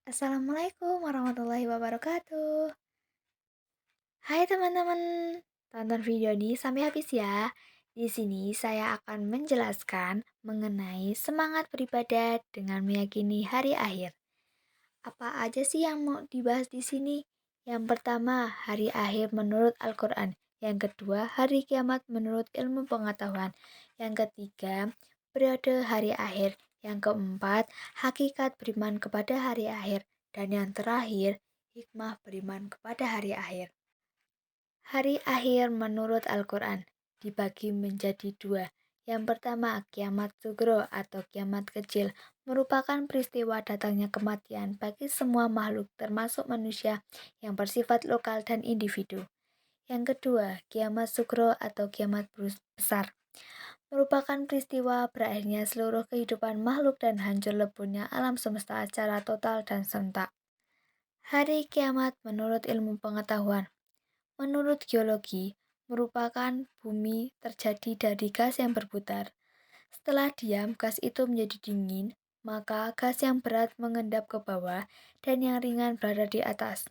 Assalamualaikum warahmatullahi wabarakatuh. Hai teman-teman, tonton video ini sampai habis ya. Di sini saya akan menjelaskan mengenai semangat beribadah dengan meyakini hari akhir. Apa aja sih yang mau dibahas di sini? Yang pertama, hari akhir menurut Al-Quran. Yang kedua, hari kiamat menurut ilmu pengetahuan. Yang ketiga, periode hari akhir. Yang keempat, hakikat beriman kepada hari akhir. Dan yang terakhir, hikmah beriman kepada hari akhir. Hari akhir menurut Al-Quran dibagi menjadi dua. Yang pertama, kiamat sugro atau kiamat kecil merupakan peristiwa datangnya kematian bagi semua makhluk termasuk manusia yang bersifat lokal dan individu. Yang kedua, kiamat sugro atau kiamat besar merupakan peristiwa berakhirnya seluruh kehidupan makhluk dan hancur leburnya alam semesta secara total dan serentak. Hari kiamat menurut ilmu pengetahuan. Menurut geologi, merupakan bumi terjadi dari gas yang berputar. Setelah diam, gas itu menjadi dingin, maka gas yang berat mengendap ke bawah dan yang ringan berada di atas.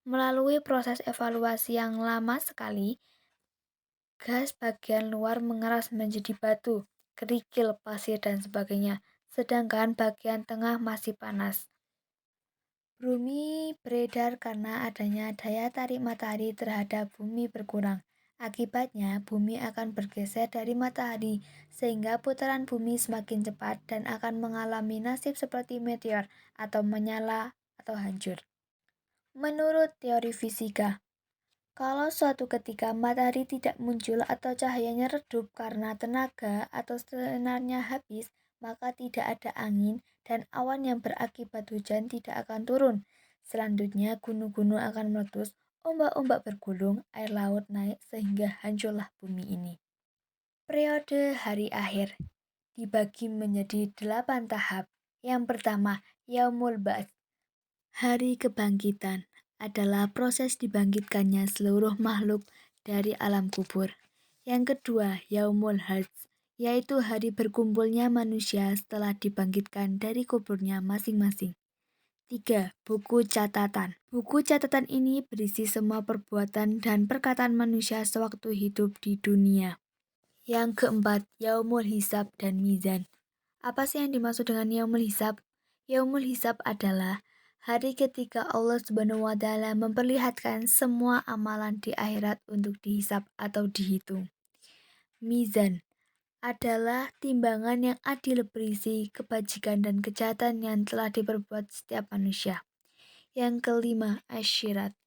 Melalui proses evaluasi yang lama sekali, gas bagian luar mengeras menjadi batu, kerikil, pasir, dan sebagainya, sedangkan bagian tengah masih panas. Bumi beredar karena adanya daya tarik matahari terhadap bumi berkurang. Akibatnya, bumi akan bergeser dari matahari, sehingga putaran bumi semakin cepat dan akan mengalami nasib seperti meteor atau menyala atau hancur. Menurut teori fisika, kalau suatu ketika matahari tidak muncul atau cahayanya redup karena tenaga atau sinarnya habis, maka tidak ada angin dan awan yang berakibat hujan tidak akan turun. Selanjutnya, gunung-gunung akan meletus, ombak-ombak bergulung, air laut naik sehingga hancurlah bumi ini. Periode hari akhir dibagi menjadi 8 tahap. Yang pertama, Yaumul Ba'ts, hari kebangkitan adalah proses dibangkitkannya seluruh makhluk dari alam kubur. Yang kedua, Yaumul Hajj, yaitu hari berkumpulnya manusia setelah dibangkitkan dari kuburnya masing-masing. 3. Buku catatan. Buku catatan ini berisi semua perbuatan dan perkataan manusia sewaktu hidup di dunia. Yang keempat, Yaumul Hisab dan Mizan. Apa sih yang dimaksud dengan Yaumul Hisab? Yaumul Hisab adalah hari ketika Allah Subhanahu wa taala memperlihatkan semua amalan di akhirat untuk dihisab atau dihitung. Mizan adalah timbangan yang adil berisi kebajikan dan kejahatan yang telah diperbuat setiap manusia. Yang kelima, Asyirat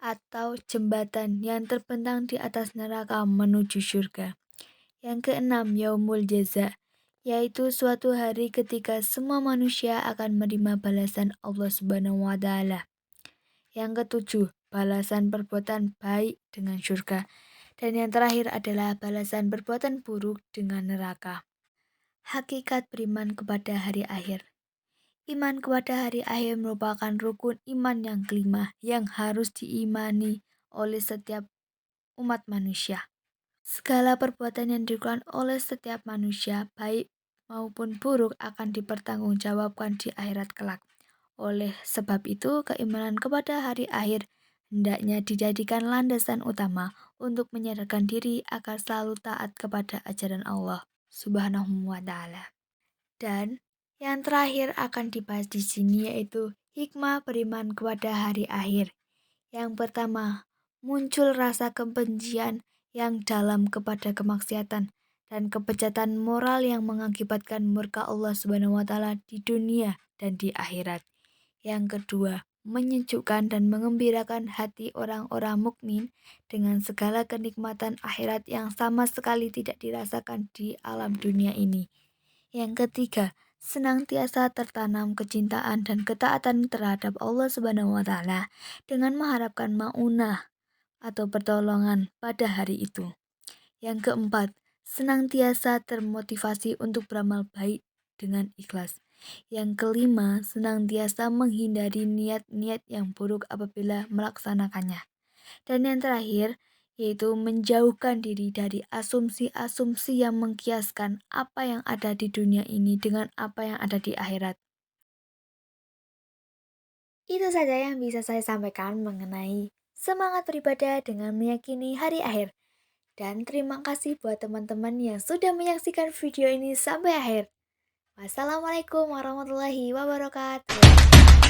atau jembatan yang terbentang di atas neraka menuju surga. Yang keenam, Yaumul Jaza, yaitu suatu hari ketika semua manusia akan menerima balasan Allah Subhanahu wa taala. Yang ketujuh, balasan perbuatan baik dengan surga. Dan yang terakhir adalah balasan perbuatan buruk dengan neraka. Hakikat beriman kepada hari akhir. Iman kepada hari akhir merupakan rukun iman yang kelima yang harus diimani oleh setiap umat manusia. Segala perbuatan yang dilakukan oleh setiap manusia, baik maupun buruk, akan dipertanggungjawabkan di akhirat kelak. Oleh sebab itu, keimanan kepada hari akhir hendaknya dijadikan landasan utama untuk menyadarkan diri agar selalu taat kepada ajaran Allah Subhanahu wa taala. Dan yang terakhir akan dibahas di sini yaitu hikmah beriman kepada hari akhir. Yang pertama, muncul rasa kebencian yang dalam kepada kemaksiatan dan kebejatan moral yang mengakibatkan murka Allah Subhanahu wa taala di dunia dan di akhirat. Yang kedua, menyejukkan dan mengembirakan hati orang-orang mukmin dengan segala kenikmatan akhirat yang sama sekali tidak dirasakan di alam dunia ini. Yang ketiga, senantiasa tertanam kecintaan dan ketaatan terhadap Allah Subhanahu wa taala dengan mengharapkan maunah atau pertolongan pada hari itu. Yang keempat, senantiasa termotivasi untuk beramal baik dengan ikhlas. Yang kelima, senantiasa menghindari niat-niat yang buruk apabila melaksanakannya. Dan yang terakhir, yaitu menjauhkan diri dari asumsi-asumsi yang mengkiaskan apa yang ada di dunia ini dengan apa yang ada di akhirat. Itu saja yang bisa saya sampaikan mengenai semangat beribadah dengan meyakini hari akhir. Dan terima kasih buat teman-teman yang sudah menyaksikan video ini sampai akhir. Wassalamualaikum warahmatullahi wabarakatuh.